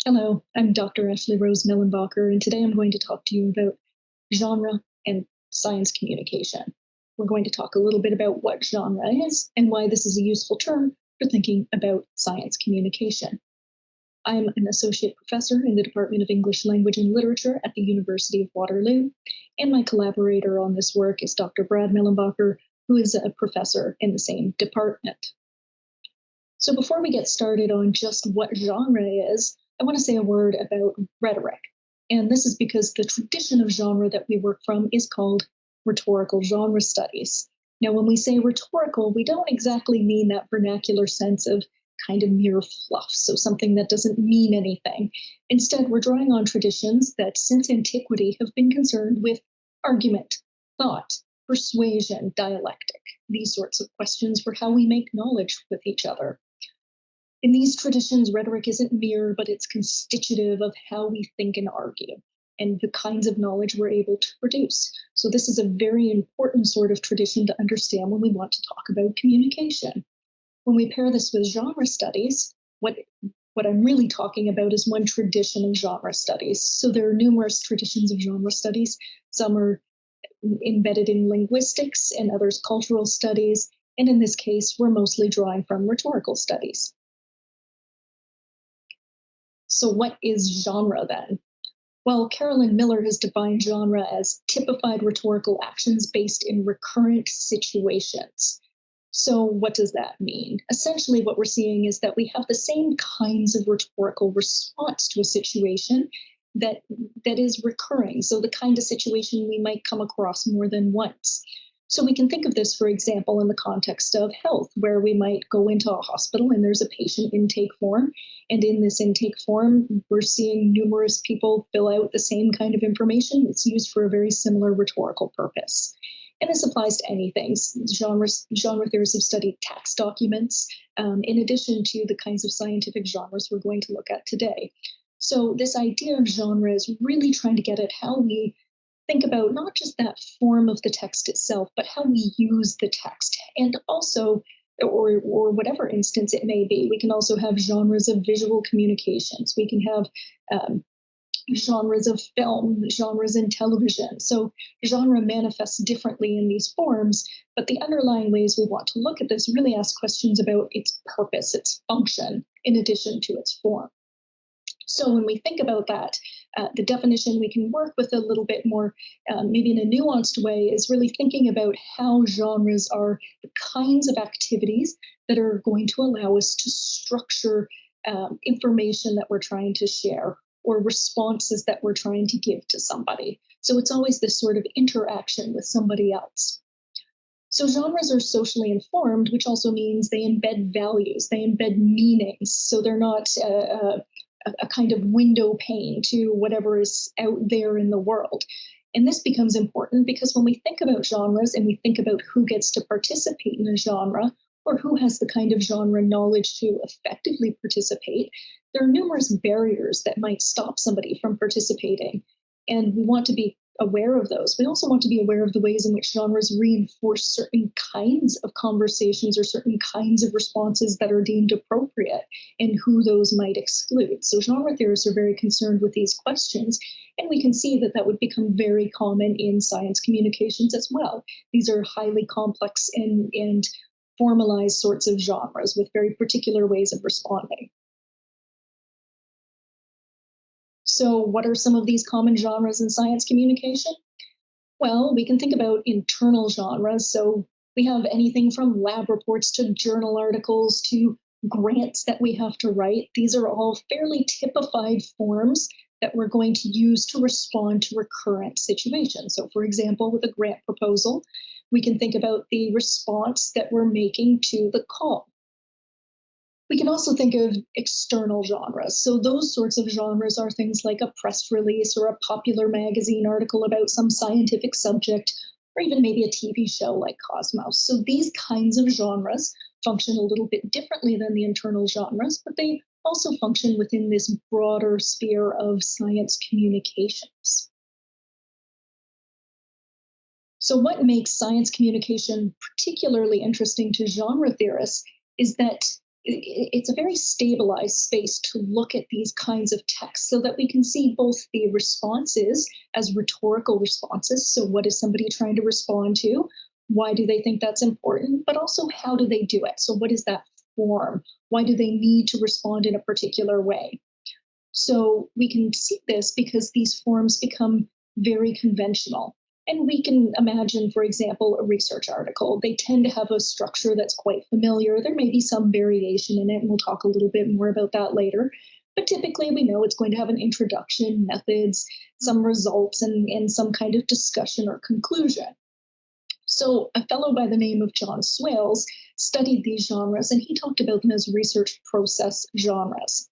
Hello, I'm Dr. Ashley Rose Mehlenbacher, and today I'm going to talk to you about genre and science communication. We're going to talk a little bit about what genre is and why this is a useful term for thinking about science communication. I'm an associate professor in the Department of English Language and Literature at the University of Waterloo, and my collaborator on this work is Dr. Brad Mehlenbacher, who is a professor in the same department. So before we get started on just what genre is, I want to say a word about rhetoric. And this is because the tradition of genre that we work from is called rhetorical genre studies. Now, when we say rhetorical, we don't exactly mean that vernacular sense of kind of mere fluff, so something that doesn't mean anything. Instead, we're drawing on traditions that since antiquity have been concerned with argument, thought, persuasion, dialectic, these sorts of questions for how we make knowledge with each other. In these traditions, rhetoric isn't mere, but it's constitutive of how we think and argue and the kinds of knowledge we're able to produce. So this is a very important sort of tradition to understand when we want to talk about communication. When we pair this with genre studies, what I'm really talking about is one tradition of genre studies. So there are numerous traditions of genre studies. Some are embedded in linguistics and others cultural studies. And in this case, we're mostly drawing from rhetorical studies. So what is genre then? Well, Carolyn Miller has defined genre as typified rhetorical actions based in recurrent situations. So what does that mean? Essentially, what we're seeing is that we have the same kinds of rhetorical response to a situation that is recurring. So the kind of situation we might come across more than once. So we can think of this, for example, in the context of health, where we might go into a hospital and there's a patient intake form. And in this intake form, we're seeing numerous people fill out the same kind of information. It's used for a very similar rhetorical purpose. And this applies to anything. Genre theorists have studied tax documents, in addition to the kinds of scientific genres we're going to look at today. So this idea of genre is really trying to get at how we think about not just that form of the text itself, but how we use the text. And also, or whatever instance it may be, we can also have genres of visual communications. We can have genres of film, genres in television. So genre manifests differently in these forms, but the underlying ways we want to look at this really ask questions about its purpose, its function, in addition to its form. So when we think about that, the definition we can work with a little bit more, maybe in a nuanced way, is really thinking about how genres are the kinds of activities that are going to allow us to structure information that we're trying to share or responses that we're trying to give to somebody. So it's always this sort of interaction with somebody else. So genres are socially informed, which also means they embed values, they embed meanings. So they're not a kind of window pane to whatever is out there in the world. And this becomes important because when we think about genres and we think about who gets to participate in a genre or who has the kind of genre knowledge to effectively participate, there are numerous barriers that might stop somebody from participating. And we want to be aware of those. We also want to be aware of the ways in which genres reinforce certain kinds of conversations or certain kinds of responses that are deemed appropriate and who those might exclude. So genre theorists are very concerned with these questions, and we can see that that would become very common in science communications as well. These are highly complex and formalized sorts of genres with very particular ways of responding. So what are some of these common genres in science communication? Well, we can think about internal genres. So we have anything from lab reports to journal articles to grants that we have to write. These are all fairly typified forms that we're going to use to respond to recurrent situations. So for example, with a grant proposal, we can think about the response that we're making to the call. We can also think of external genres. So those sorts of genres are things like a press release or a popular magazine article about some scientific subject, or even maybe a TV show like Cosmos. So these kinds of genres function a little bit differently than the internal genres, but they also function within this broader sphere of science communications. So what makes science communication particularly interesting to genre theorists is that it's a very stabilized space to look at these kinds of texts so that we can see both the responses as rhetorical responses. So, what is somebody trying to respond to? Why do they think that's important? But also, how do they do it? So, what is that form? Why do they need to respond in a particular way? So we can see this because these forms become very conventional. And we can imagine, for example, a research article. They tend to have a structure that's quite familiar. There may be some variation in it, and we'll talk a little bit more about that later. But typically, we know it's going to have an introduction, methods, some results, and some kind of discussion or conclusion. So, a fellow by the name of John Swales studied these genres, and he talked about them as research process genres.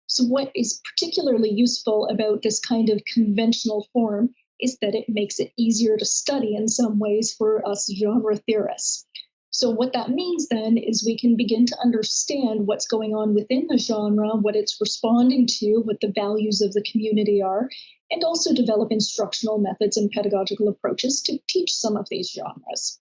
So, what is particularly useful about this kind of conventional form is that it makes it easier to study in some ways for us genre theorists. So, what that means then is we can begin to understand what's going on within the genre, what it's responding to, what the values of the community are, and also develop instructional methods and pedagogical approaches to teach some of these genres.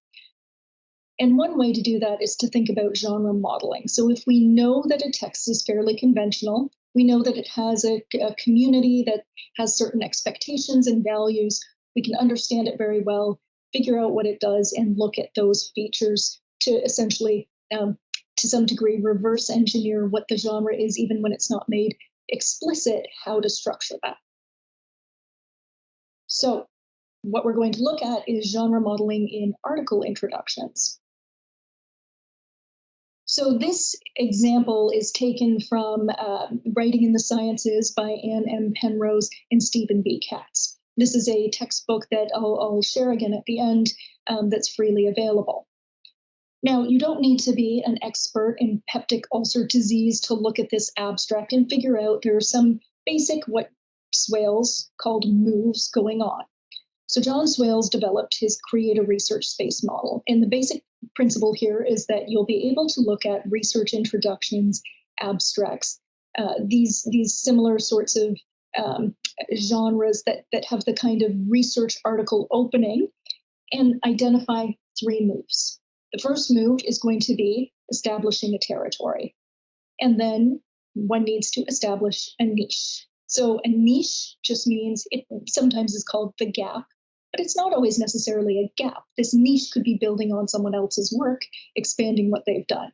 And one way to do that is to think about genre modeling. So if we know that a text is fairly conventional, we know that it has a community that has certain expectations and values, we can understand it very well, figure out what it does, and look at those features to essentially, to some degree, reverse engineer what the genre is, even when it's not made explicit, how to structure that. So what we're going to look at is genre modeling in article introductions. So this example is taken from Writing in the Sciences by Anne M. Penrose and Stephen B. Katz. This is a textbook that I'll share again at the end that's freely available. Now, you don't need to be an expert in peptic ulcer disease to look at this abstract and figure out there are some basic, what Swales called moves going on. So John Swales developed his creative research space model. And the basic principle here is that you'll be able to look at research introductions, abstracts, these similar sorts of genres that have the kind of research article opening, and identify three moves. The first move is going to be establishing a territory. And then one needs to establish a niche. So a niche just means it sometimes is called the gap, but it's not always necessarily a gap. This niche could be building on someone else's work, expanding what they've done.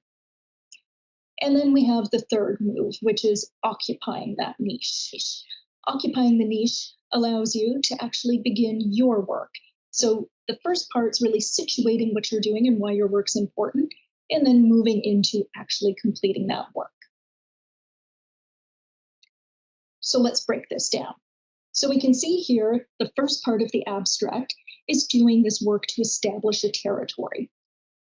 And then we have the third move, which is occupying that niche. Occupying the niche allows you to actually begin your work. So the first part's really situating what you're doing and why your work's important, and then moving into actually completing that work. So let's break this down. So we can see here the first part of the abstract is doing this work to establish a territory.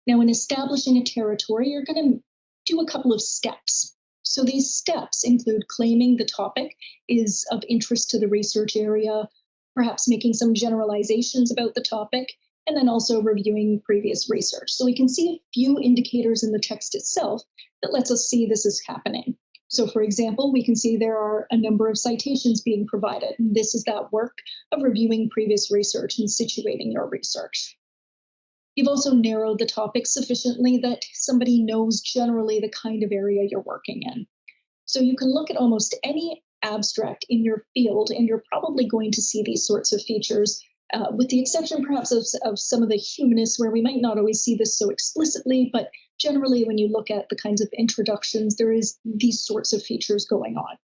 Now, in establishing a territory, you're going to do a couple of steps. So these steps include claiming the topic is of interest to the research area, perhaps making some generalizations about the topic, and then also reviewing previous research. So we can see a few indicators in the text itself that lets us see this is happening. So for example, we can see there are a number of citations being provided. And this is that work of reviewing previous research and situating your research. You've also narrowed the topic sufficiently that somebody knows generally the kind of area you're working in. So you can look at almost any abstract in your field, and you're probably going to see these sorts of features, with the exception perhaps of some of the humanists where we might not always see this so explicitly, but generally when you look at the kinds of introductions, there is these sorts of features going on.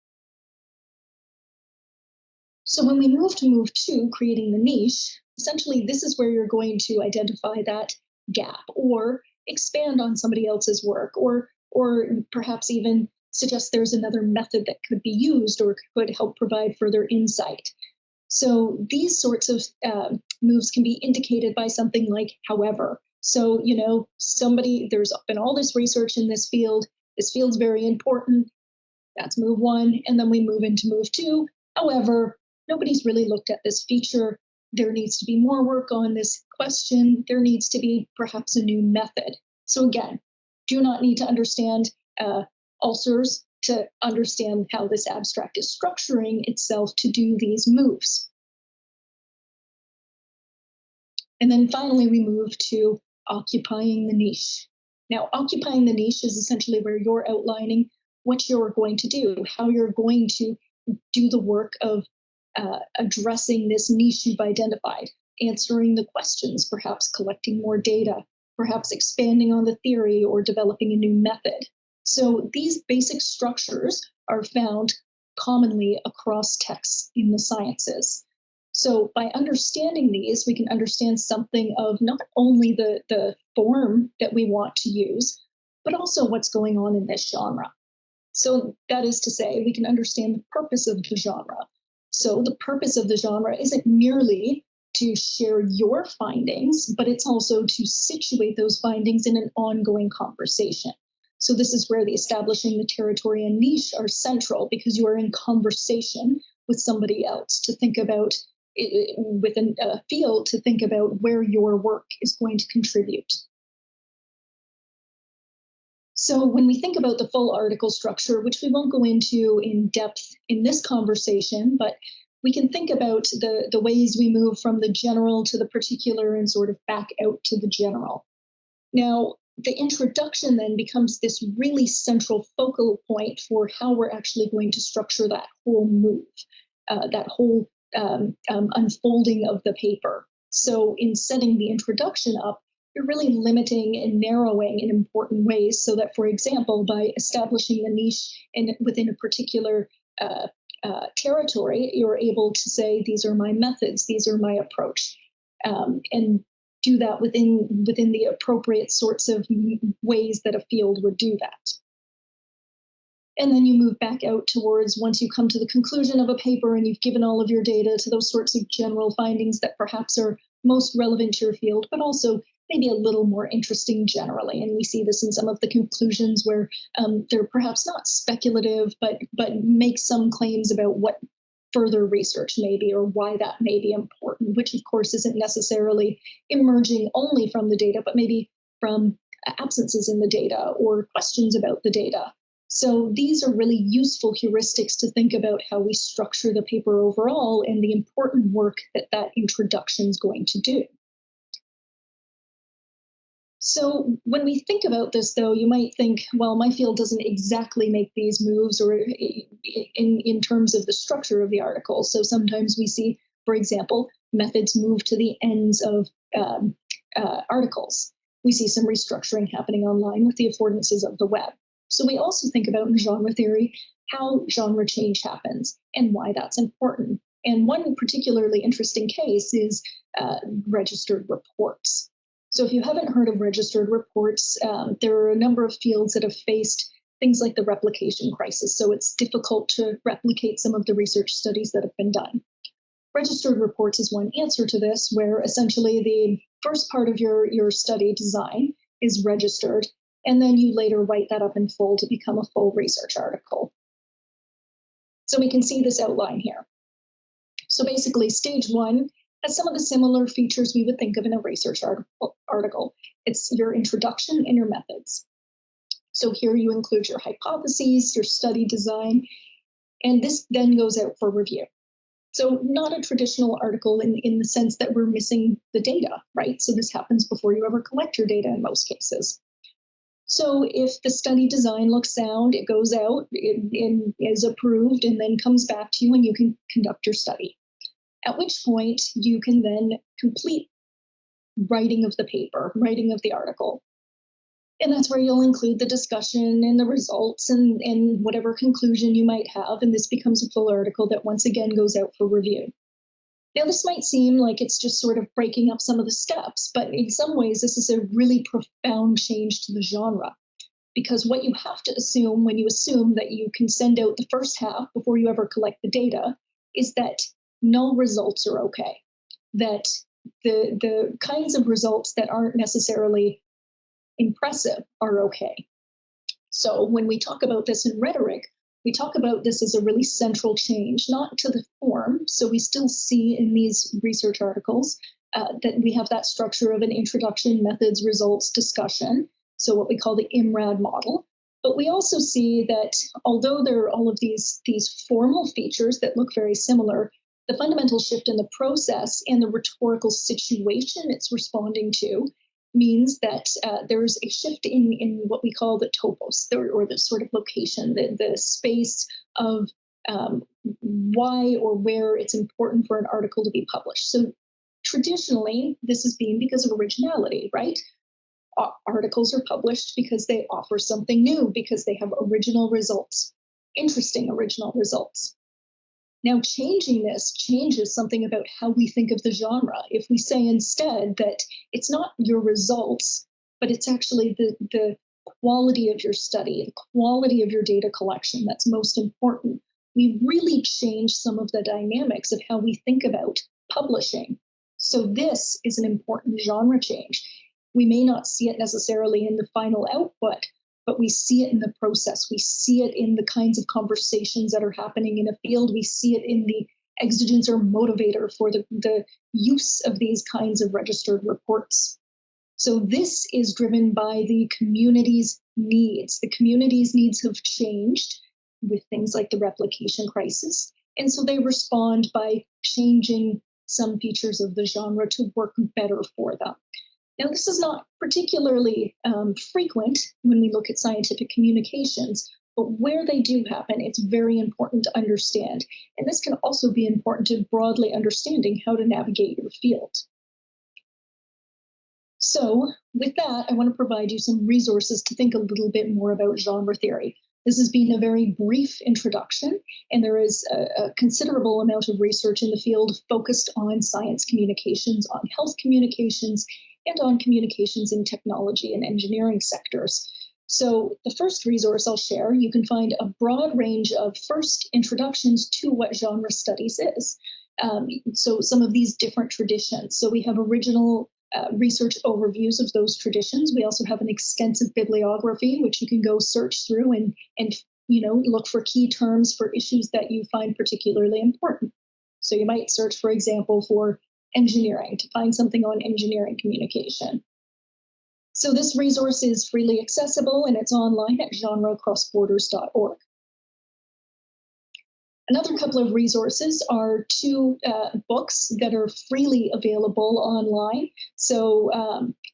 So when we move to creating the niche, essentially this is where you're going to identify that gap or expand on somebody else's work, or perhaps even suggest there's another method that could be used or could help provide further insight. So these sorts of moves can be indicated by something like however. So, there's been all this research in this field. This field's very important. That's move one. And then we move into move two. However, nobody's really looked at this feature. There needs to be more work on this question. There needs to be perhaps a new method. So again, do not need to understand ulcers to understand how this abstract is structuring itself to do these moves. And then finally, we move to occupying the niche. Now, occupying the niche is essentially where you're outlining what you're going to do, how you're going to do the work of addressing this niche you've identified, answering the questions, perhaps collecting more data, perhaps expanding on the theory or developing a new method. So these basic structures are found commonly across texts in the sciences. So by understanding these, we can understand something of not only the form that we want to use, but also what's going on in this genre. So that is to say, we can understand the purpose of the genre. So the purpose of the genre isn't merely to share your findings, but it's also to situate those findings in an ongoing conversation. So this is where the establishing the territory and niche are central, because you are in conversation with somebody else to think about within a field, to think about where your work is going to contribute. So when we think about the full article structure, which we won't go into in depth in this conversation, but we can think about the ways we move from the general to the particular and sort of back out to the general. Now, the introduction then becomes this really central focal point for how we're actually going to structure that whole move, that whole unfolding of the paper. So in setting the introduction up, you're really limiting and narrowing in important ways so that, for example, by establishing the niche within a particular territory, you're able to say, these are my methods, these are my approach, and do that within the appropriate sorts of ways that a field would do that. And then you move back out towards, once you come to the conclusion of a paper and you've given all of your data, to those sorts of general findings that perhaps are most relevant to your field, but also maybe a little more interesting generally. And we see this in some of the conclusions where they're perhaps not speculative, but make some claims about what further research may be or why that may be important, which of course isn't necessarily emerging only from the data, but maybe from absences in the data or questions about the data. So these are really useful heuristics to think about how we structure the paper overall and the important work that that introduction is going to do. So when we think about this, though, you might think, well, my field doesn't exactly make these moves or in terms of the structure of the article. So sometimes we see, for example, methods move to the ends of articles. We see some restructuring happening online with the affordances of the web. So we also think about in genre theory how genre change happens and why that's important. And one particularly interesting case is registered reports. So if you haven't heard of registered reports, there are a number of fields that have faced things like the replication crisis. So it's difficult to replicate some of the research studies that have been done. Registered reports is one answer to this, where essentially the first part of your study design is registered, and then you later write that up in full to become a full research article. So we can see this outline here. So basically, stage one has some of the similar features we would think of in a research article. It's your introduction and your methods. So here you include your hypotheses, your study design, and this then goes out for review. So not a traditional article in the sense that we're missing the data, right? So this happens before you ever collect your data in most cases. So if the study design looks sound, it goes out, it is approved, and then comes back to you and you can conduct your study. At which point you can then complete writing of the paper, writing of the article. And that's where you'll include the discussion and the results and whatever conclusion you might have. And this becomes a full article that once again goes out for review. Now, this might seem like it's just sort of breaking up some of the steps, but in some ways, this is a really profound change to the genre. Because what you have to assume when you assume that you can send out the first half before you ever collect the data is that null results are okay. That the kinds of results that aren't necessarily impressive are okay. So when we talk about this in rhetoric, we talk about this as a really central change, not to the form. So we still see in these research articles that we have that structure of an introduction, methods, results, discussion. So what we call the IMRAD model. But we also see that although there are all of these formal features that look very similar, the fundamental shift in the process and the rhetorical situation it's responding to means that there's a shift in what we call the topos, or the sort of location, the space of why or where it's important for an article to be published. So traditionally, this has been because of originality, right? Articles are published because they offer something new, because they have original results, interesting original results. Now, changing this changes something about how we think of the genre. If we say instead that it's not your results, but it's actually the quality of your study, the quality of your data collection that's most important, we really change some of the dynamics of how we think about publishing. So, this is an important genre change. We may not see it necessarily in the final output, but we see it in the process. We see it in the kinds of conversations that are happening in a field. We see it in the exigence or motivator for the use of these kinds of registered reports. So this is driven by the community's needs. The community's needs have changed with things like the replication crisis. And so they respond by changing some features of the genre to work better for them. Now, this is not particularly frequent when we look at scientific communications, but where they do happen, it's very important to understand. And this can also be important to broadly understanding how to navigate your field. So, with that, I want to provide you some resources to think a little bit more about genre theory. This has been a very brief introduction, and there is a considerable amount of research in the field focused on science communications, on health communications, and on communications in technology and engineering sectors. So the first resource I'll share, you can find a broad range of first introductions to what genre studies is. So some of these different traditions. So we have original research overviews of those traditions. We also have an extensive bibliography, which you can go search through and look for key terms for issues that you find particularly important. So you might search, for example, for engineering to find something on engineering communication. So this resource is freely accessible and it's online at genrecrossborders.org. Another couple of resources are two books that are freely available online. So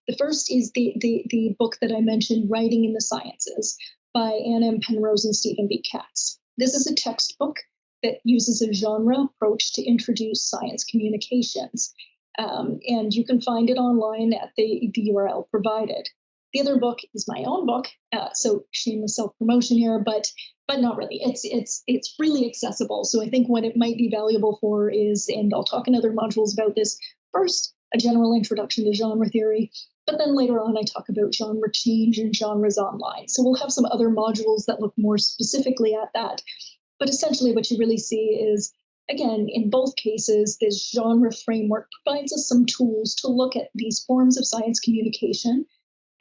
the first is the book that I mentioned, Writing in the Sciences, by Anna Penrose and Stephen B. Katz. This is a textbook that uses a genre approach to introduce science communications. And you can find it online at the URL provided. The other book is my own book, so shameless self-promotion here, but not really. It's really accessible. So I think what it might be valuable for is, and I'll talk in other modules about this, first, a general introduction to genre theory, but then later on I talk about genre change and genres online. So we'll have some other modules that look more specifically at that. But essentially what you really see is, again, in both cases, this genre framework provides us some tools to look at these forms of science communication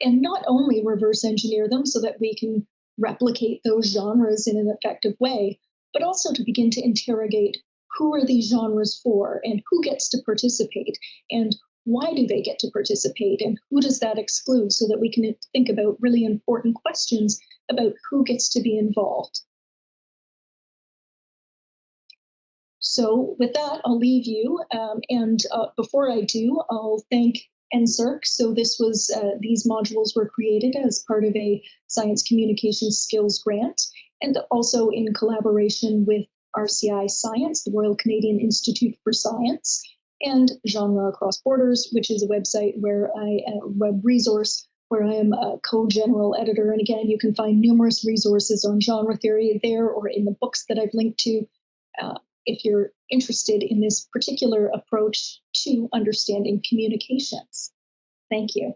and not only reverse engineer them so that we can replicate those genres in an effective way, but also to begin to interrogate who are these genres for and who gets to participate and why do they get to participate and who does that exclude, so that we can think about really important questions about who gets to be involved. So with that, I'll leave you. And before I do, I'll thank NSERC. So these modules were created as part of a science communication skills grant, and also in collaboration with RCI Science, the Royal Canadian Institute for Science, and Genre Across Borders, which is a website where web resource where I am a co-general editor. And again, you can find numerous resources on genre theory there or in the books that I've linked to. If you're interested in this particular approach to understanding communications. Thank you.